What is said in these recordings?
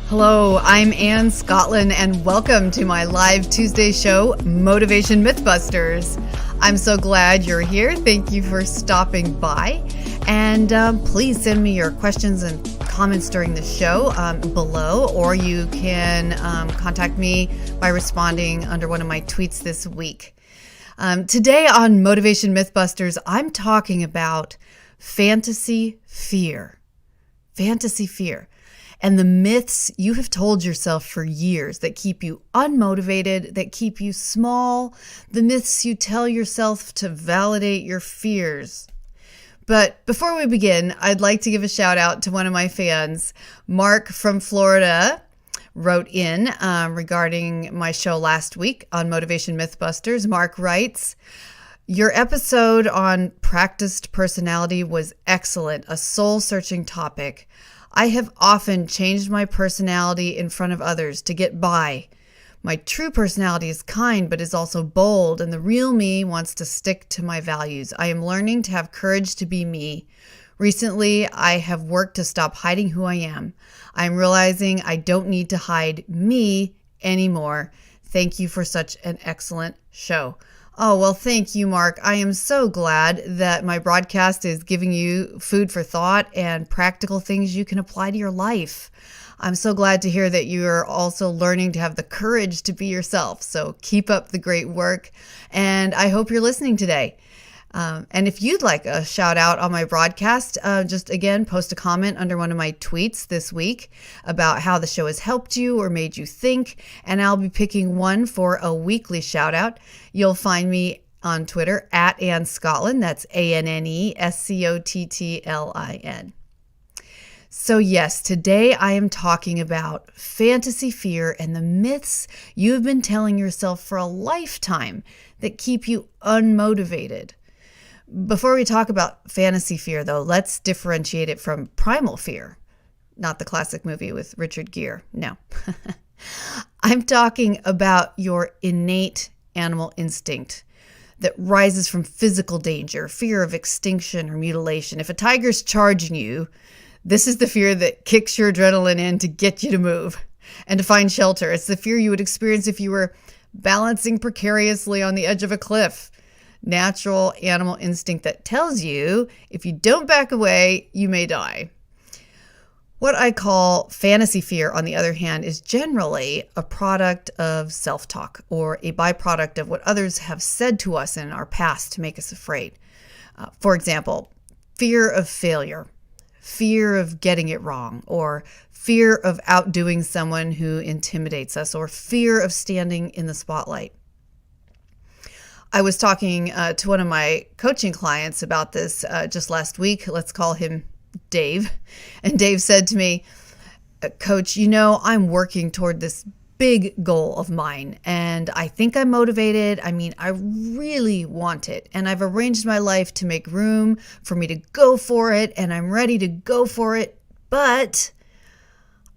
Hello, I'm Ann Scottlin, and welcome to my live Tuesday show, Motivation Mythbusters. I'm so glad you're here. Thank you for stopping by. And please send me your questions and comments during the show below, or you can contact me by responding under one of my tweets this week. Today on Motivation Mythbusters, I'm talking about fantasy fear. Fantasy fear. And the myths you have told yourself for years that keep you unmotivated, that keep you small, the myths you tell yourself to validate your fears. But before we begin, I'd like to give a shout out to one of my fans. Mark from Florida wrote in regarding my show last week on Motivation Mythbusters. Mark writes, "Your episode on practiced personality was excellent, a soul-searching topic. I have often changed my personality in front of others to get by. My true personality is kind, but is also bold, and the real me wants to stick to my values. I am learning to have courage to be me. Recently, I have worked to stop hiding who I am. I'm realizing I don't need to hide me anymore. Thank you for such an excellent show." Oh, well, thank you, Mark. I am so glad that my broadcast is giving you food for thought and practical things you can apply to your life. I'm so glad to hear that you are also learning to have the courage to be yourself. So keep up the great work, and I hope you're listening today. And if you'd like a shout out on my broadcast, just again, post a comment under one of my tweets this week about how the show has helped you or made you think, and I'll be picking one for a weekly shout out. You'll find me on Twitter at Ann Scottlin. That's ANNESCOTTLIN. So yes, today I am talking about fantasy fear and the myths you have been telling yourself for a lifetime that keep you unmotivated. Before we talk about fantasy fear, though, let's differentiate it from primal fear. Not the classic movie with Richard Gere. No. I'm talking about your innate animal instinct that rises from physical danger, fear of extinction or mutilation. If a tiger's charging you, this is the fear that kicks your adrenaline in to get you to move and to find shelter. It's the fear you would experience if you were balancing precariously on the edge of a cliff. Natural animal instinct that tells you if you don't back away, you may die. What I call fantasy fear, on the other hand, is generally a product of self-talk or a byproduct of what others have said to us in our past to make us afraid. For example, fear of failure, fear of getting it wrong, or fear of outdoing someone who intimidates us, or fear of standing in the spotlight. I was talking to one of my coaching clients about this just last week. Let's call him Dave. And Dave said to me, "Coach, I'm working toward this big goal of mine, and I think I'm motivated. I mean, I really want it, and I've arranged my life to make room for me to go for it, and I'm ready to go for it, but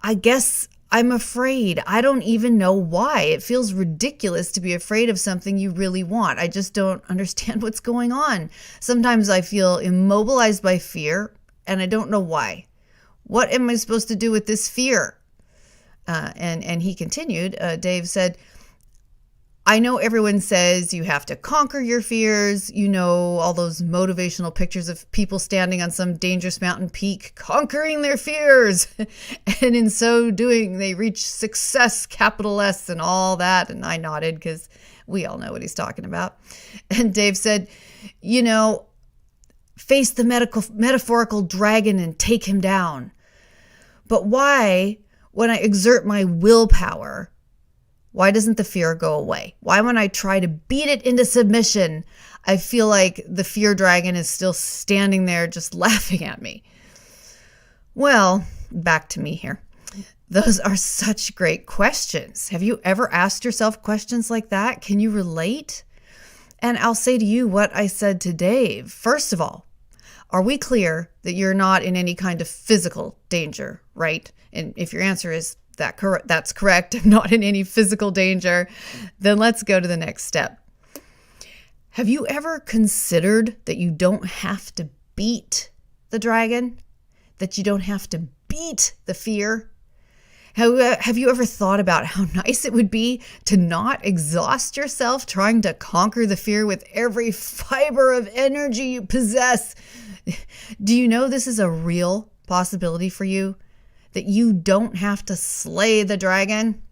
I guess I'm afraid. I don't even know why. It feels ridiculous to be afraid of something you really want. I just don't understand what's going on. Sometimes I feel immobilized by fear, and I don't know why. What am I supposed to do with this fear?" And he continued, Dave said, "I know everyone says you have to conquer your fears. All those motivational pictures of people standing on some dangerous mountain peak, conquering their fears. And in so doing, they reach success, capital S, and all that." And I nodded because we all know what he's talking about. And Dave said, "Face the metaphorical dragon and take him down. But why, when I exert my willpower, why doesn't the fear go away? Why, when I try to beat it into submission, I feel like the fear dragon is still standing there just laughing at me?" Well, back to me here. Those are such great questions. Have you ever asked yourself questions like that? Can you relate? And I'll say to you what I said to Dave. First of all, are we clear that you're not in any kind of physical danger, right? And if your answer is that's correct, I'm not in any physical danger, then let's go to the next step. Have you ever considered that you don't have to beat the dragon? That you don't have to beat the fear? Have you ever thought about how nice it would be to not exhaust yourself trying to conquer the fear with every fiber of energy you possess? Do you know this is a real possibility for you? That you don't have to slay the dragon?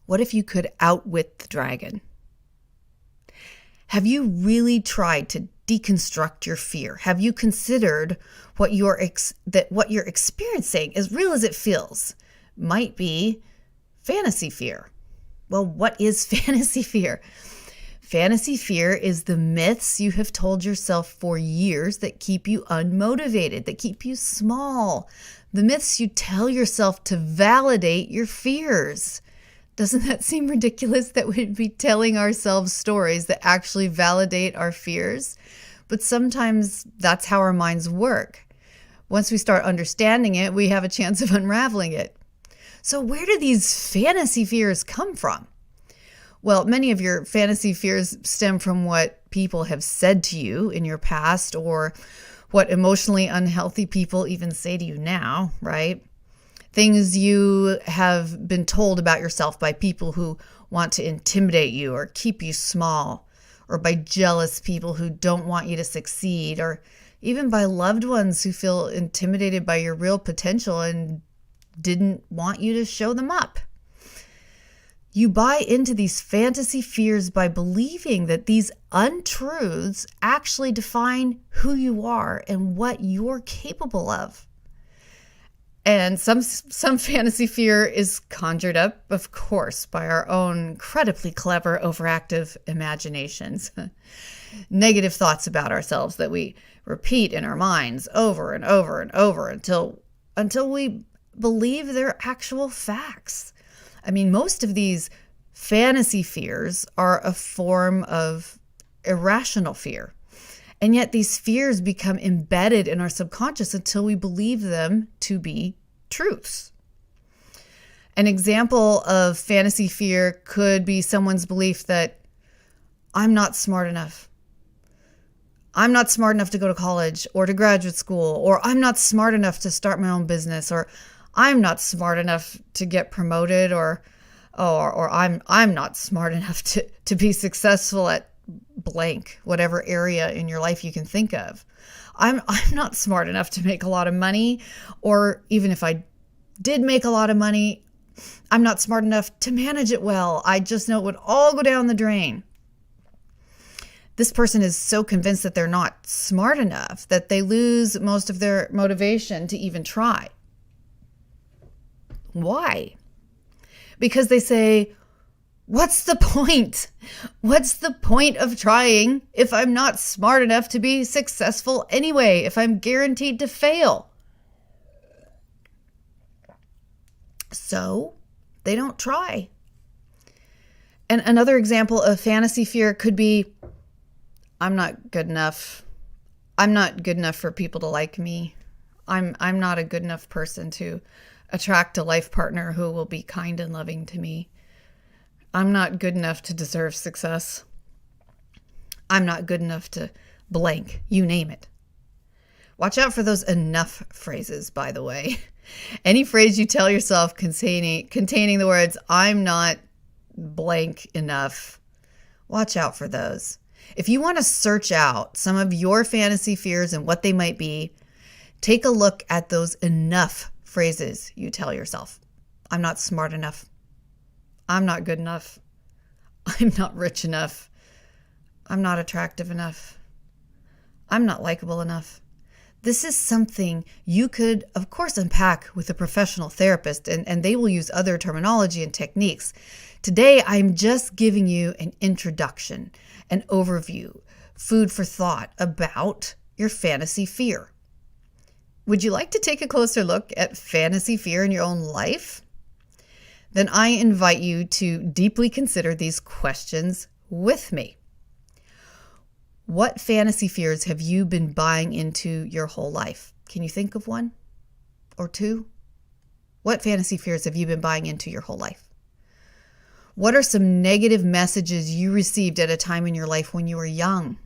What if you could outwit the dragon? Have you really tried to deconstruct your fear? Have you considered what you're experiencing, as real as it feels, might be fantasy fear? Well, what is fantasy fear? Fantasy fear is the myths you have told yourself for years that keep you unmotivated, that keep you small. The myths you tell yourself to validate your fears. Doesn't that seem ridiculous that we'd be telling ourselves stories that actually validate our fears? But sometimes that's how our minds work. Once we start understanding it, we have a chance of unraveling it. So where do these fantasy fears come from? Well, many of your fantasy fears stem from what people have said to you in your past, or what emotionally unhealthy people even say to you now, right? Things you have been told about yourself by people who want to intimidate you or keep you small, or by jealous people who don't want you to succeed, or even by loved ones who feel intimidated by your real potential and didn't want you to show them up. You buy into these fantasy fears by believing that these untruths actually define who you are and what you're capable of. And some fantasy fear is conjured up, of course, by our own incredibly clever, overactive imaginations. Negative thoughts about ourselves that we repeat in our minds over and over and over until we believe they're actual facts. I mean, most of these fantasy fears are a form of irrational fear. And yet these fears become embedded in our subconscious until we believe them to be truths. An example of fantasy fear could be someone's belief that I'm not smart enough. I'm not smart enough to go to college or to graduate school, or I'm not smart enough to start my own business, or I'm not smart enough to get promoted, or I'm not smart enough to be successful at blank, whatever area in your life you can think of. I'm not smart enough to make a lot of money, or even if I did make a lot of money, I'm not smart enough to manage it well. I just know it would all go down the drain. This person is so convinced that they're not smart enough that they lose most of their motivation to even try. Why? Because they say, what's the point? What's the point of trying if I'm not smart enough to be successful anyway, if I'm guaranteed to fail? So they don't try. And another example of fantasy fear could be, I'm not good enough. I'm not good enough for people to like me. I'm not a good enough person to attract a life partner who will be kind and loving to me. I'm not good enough to deserve success. I'm not good enough to blank, you name it. Watch out for those enough phrases, by the way. Any phrase you tell yourself containing the words, I'm not blank enough, watch out for those. If you want to search out some of your fantasy fears and what they might be, take a look at those enough phrases you tell yourself. I'm not smart enough. I'm not good enough. I'm not rich enough. I'm not attractive enough. I'm not likable enough. This is something you could, of course, unpack with a professional therapist, and they will use other terminology and techniques. Today, I'm just giving you an introduction, an overview, food for thought about your fantasy fear. Would you like to take a closer look at fantasy fear in your own life? Then I invite you to deeply consider these questions with me. What fantasy fears have you been buying into your whole life? Can you think of one or two? What fantasy fears have you been buying into your whole life? What are some negative messages you received at a time in your life when you were young?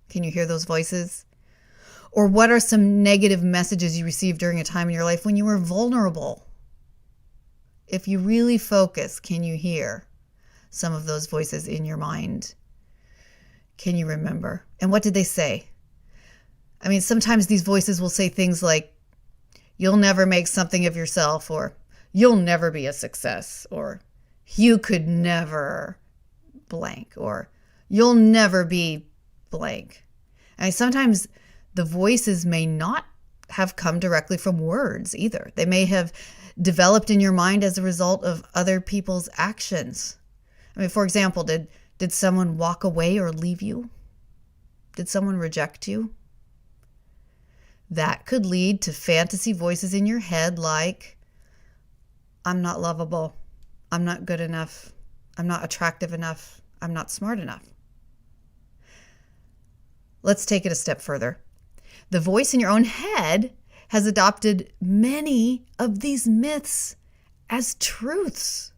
Can you hear those voices? Or what are some negative messages you received during a time in your life when you were vulnerable? If you really focus, can you hear some of those voices in your mind? Can you remember? And what did they say? I mean, sometimes these voices will say things like, you'll never make something of yourself, or you'll never be a success, or you could never blank, or you'll never be blank. I mean, sometimes the voices may not have come directly from words either. They may have developed in your mind as a result of other people's actions. I mean, for example, did someone walk away or leave you? Did someone reject you? That could lead to fantasy voices in your head like, I'm not lovable, I'm not good enough, I'm not attractive enough, I'm not smart enough. Let's take it a step further. The voice in your own head has adopted many of these myths as truths.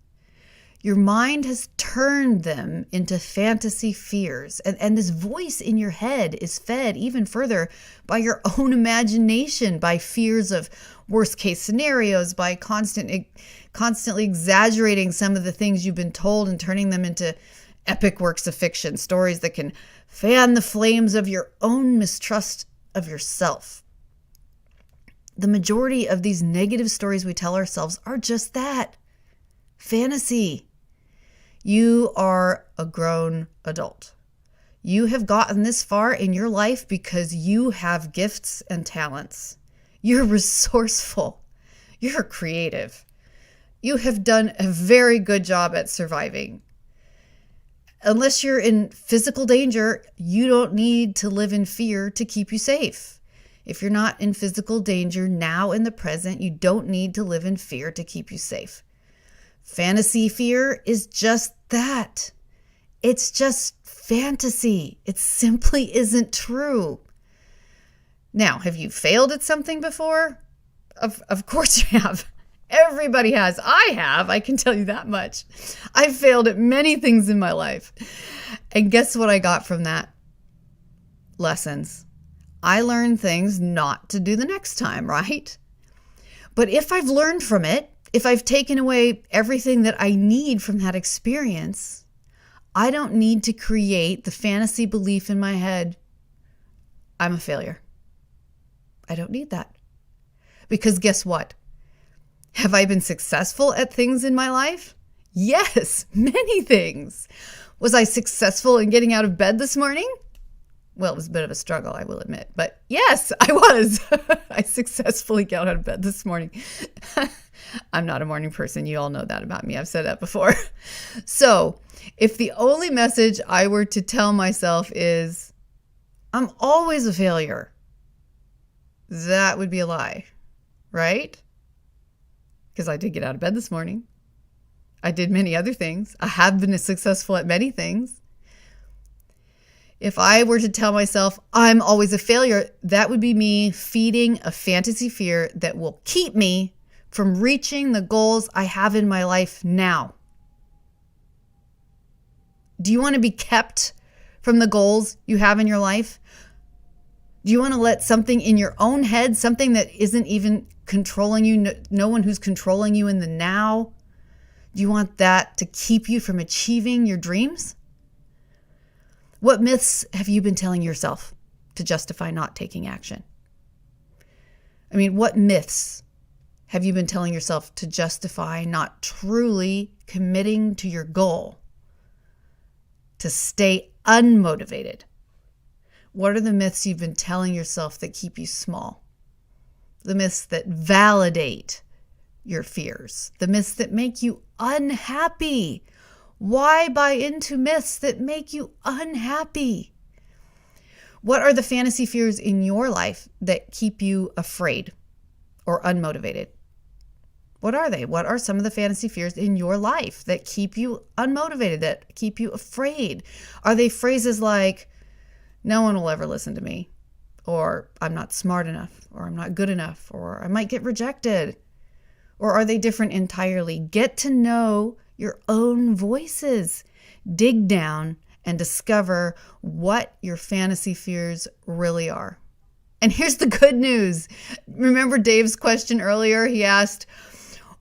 Your mind has turned them into fantasy fears. And this voice in your head is fed even further by your own imagination, by fears of worst case scenarios, by constantly exaggerating some of the things you've been told and turning them into epic works of fiction, stories that can fan the flames of your own mistrust of yourself. The majority of these negative stories we tell ourselves are just that, fantasy. You are a grown adult. You have gotten this far in your life because you have gifts and talents. You're resourceful. You're creative. You have done a very good job at surviving. Unless you're in physical danger, you don't need to live in fear to keep you safe. If you're not in physical danger now in the present, you don't need to live in fear to keep you safe. Fantasy fear is just that. It's just fantasy. It simply isn't true. Now, have you failed at something before? Of course you have. Everybody has. I have. I can tell you that much. I've failed at many things in my life. And guess what I got from that? Lessons. I learned things not to do the next time, right? But if I've learned from it, if I've taken away everything that I need from that experience, I don't need to create the fantasy belief in my head, I'm a failure. I don't need that. Because guess what? Have I been successful at things in my life? Yes, many things. Was I successful in getting out of bed this morning? Well, it was a bit of a struggle, I will admit. But yes, I was. I successfully got out of bed this morning. I'm not a morning person. You all know that about me. I've said that before. So if the only message I were to tell myself is, I'm always a failure, that would be a lie, right? Because I did get out of bed this morning. I did many other things. I have been successful at many things. If I were to tell myself I'm always a failure, that would be me feeding a fantasy fear that will keep me from reaching the goals I have in my life now. Do you want to be kept from the goals you have in your life? Do you want to let something in your own head, something that isn't even controlling you, no one who's controlling you in the now, do you want that to keep you from achieving your dreams? What myths have you been telling yourself to justify not taking action? I mean, what myths have you been telling yourself to justify not truly committing to your goal, to stay unmotivated? What are the myths you've been telling yourself that keep you small? The myths that validate your fears, the myths that make you unhappy. Why buy into myths that make you unhappy? What are the fantasy fears in your life that keep you afraid or unmotivated? What are they? What are some of the fantasy fears in your life that keep you unmotivated, that keep you afraid? Are they phrases like, no one will ever listen to me, or I'm not smart enough, or I'm not good enough, or I might get rejected? Or are they different entirely? Get to know your own voices. Dig down and discover what your fantasy fears really are. And here's the good news. Remember Dave's question earlier? He asked,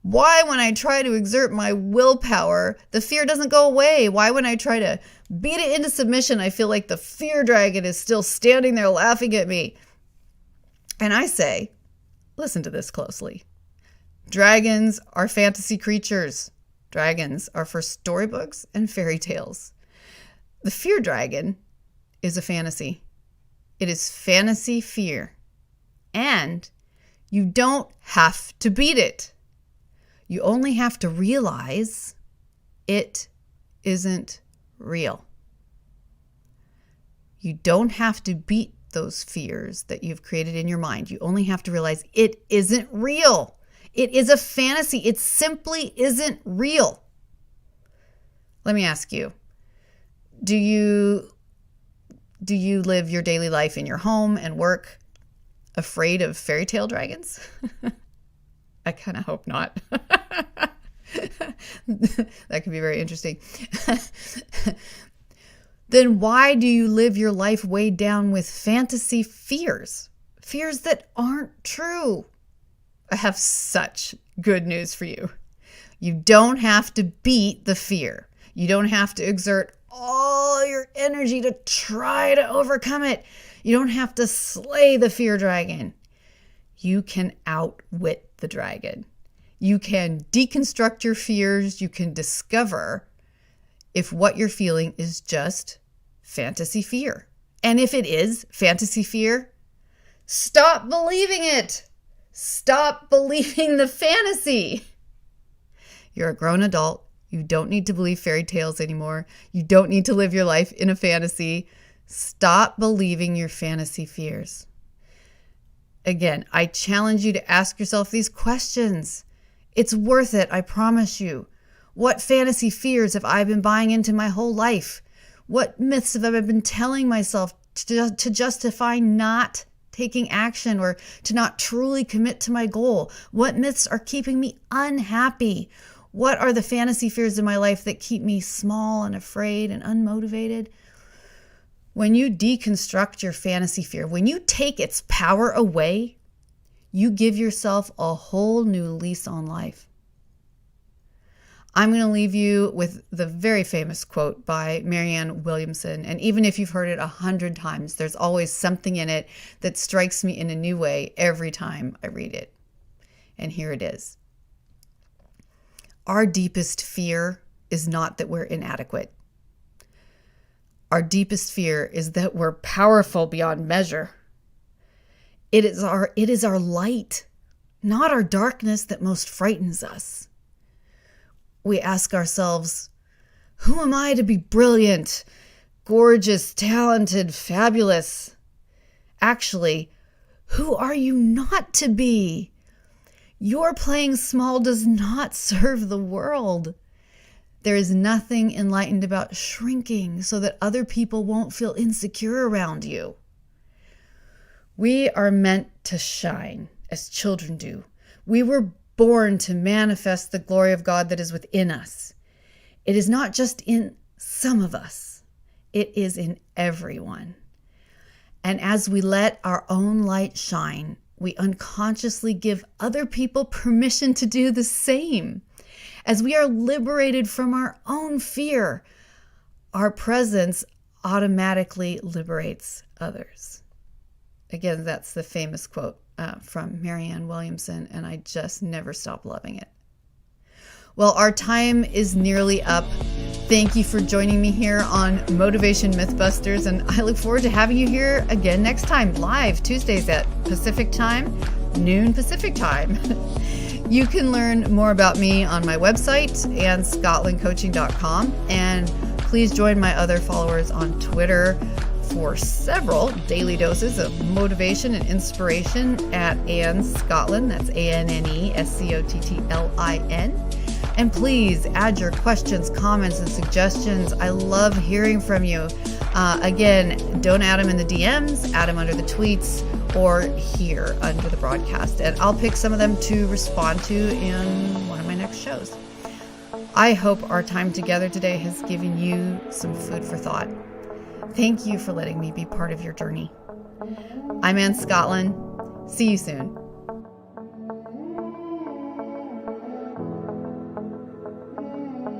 why when I try to exert my willpower, the fear doesn't go away? Why when I try to beat it into submission, I feel like the fear dragon is still standing there laughing at me? And I say, listen to this closely. Dragons are fantasy creatures. Dragons are for storybooks and fairy tales. The fear dragon is a fantasy. It is fantasy fear. And you don't have to beat it. You only have to realize it isn't real. You don't have to beat those fears that you've created in your mind. You only have to realize it isn't real. It is a fantasy. It simply isn't real. Let me ask you, do you live your daily life in your home and work afraid of fairy tale dragons? I kind of hope not. That could be very interesting. Then why do you live your life weighed down with fantasy fears? Fears that aren't true. I have such good news for you. You don't have to beat the fear. You don't have to exert all your energy to try to overcome it. You don't have to slay the fear dragon. You can outwit the dragon. You can deconstruct your fears. You can discover if what you're feeling is just fantasy fear. And if it is fantasy fear, stop believing it. Stop believing the fantasy. You're a grown adult. You don't need to believe fairy tales anymore. You don't need to live your life in a fantasy. Stop believing your fantasy fears. Again, I challenge you to ask yourself these questions. It's worth it, I promise you. What fantasy fears have I been buying into my whole life? What myths have I been telling myself to justify not taking action or to not truly commit to my goal? What myths are keeping me unhappy? What are the fantasy fears in my life that keep me small and afraid and unmotivated? When you deconstruct your fantasy fear, when you take its power away, you give yourself a whole new lease on life. I'm going to leave you with the very famous quote by Marianne Williamson. And even if you've heard it 100 times, there's always something in it that strikes me in a new way every time I read it. And here it is. Our deepest fear is not that we're inadequate. Our deepest fear is that we're powerful beyond measure. It is our light, not our darkness, that most frightens us. We ask ourselves, who am I to be brilliant, gorgeous, talented, fabulous? Actually, who are you not to be? Your playing small does not serve the world. There is nothing enlightened about shrinking so that other people won't feel insecure around you. We are meant to shine as children do. We were born to manifest the glory of God that is within us. It is not just in some of us. It is in everyone. And as we let our own light shine, we unconsciously give other people permission to do the same. As we are liberated from our own fear, our presence automatically liberates others. Again, that's the famous quote from Marianne Williamson, and I just never stop loving it. Well, our time is nearly up. Thank you for joining me here on Motivation Mythbusters, and I look forward to having you here again next time, live Tuesdays at Pacific time, noon Pacific time. You can learn more about me on my website and scottlincoaching.com, and please join my other followers on Twitter for several daily doses of motivation and inspiration at Anne Scottlin. That's ANNESCOTTLIN. And please add your questions, comments, and suggestions. I love hearing from you. Again, don't add them in the DMs, add them under the tweets or here under the broadcast. And I'll pick some of them to respond to in one of my next shows. I hope our time together today has given you some food for thought. Thank you for letting me be part of your journey. I'm Scottlin. See you soon.